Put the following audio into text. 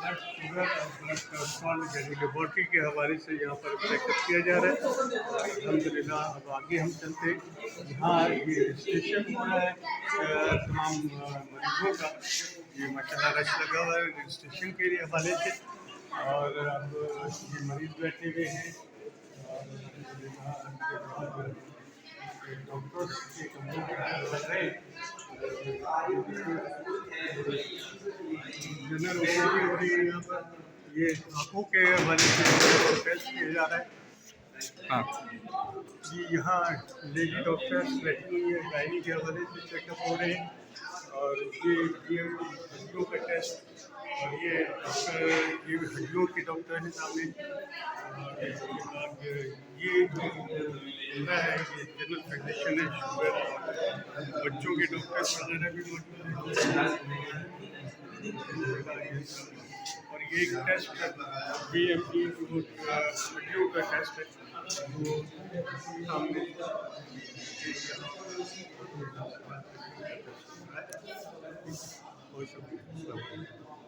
Blood sugar और blood cholesterol यानी laboratory के हवाले से यहाँ पर चेकअप किया जा रहा है। अल्हम्दुलिल्लाह अब आगे हम चलते यहाँ ये रजिस्ट्रेशन हो रहा है तमाम मरीजों का। ये माशाल्लाह रश लगा हुआ है रजिस्ट्रेशन के लिए हवाले से। और अब ये मरीज बैठे हुए हैं और डॉक्टर्स के कमरों में लग रहे हैं। जनरल ओपीडी हो रही है यहाँ पर। ये आँखों के हवाले से टेस्ट किया जा रहा है। हाँ। जी यहाँ लेडी डॉक्टर्स बैठी हुई है, गायनी के हवाले से चेकअप हो रहे हैं। और ये हड्डियों का टेस्ट और ये डॉक्टर ये हड्डियों के डॉक्टर हैं सामने। और इसके बाद ये जो बंदा है ये जनरल फिजिशियन है शुगर और बच्चों के डॉक्टर्स वगैरह भी मौजूद हैं। और ये एक टेस्ट है BMT जो हड्डियों का टेस्ट है वो सामने हो सकता है।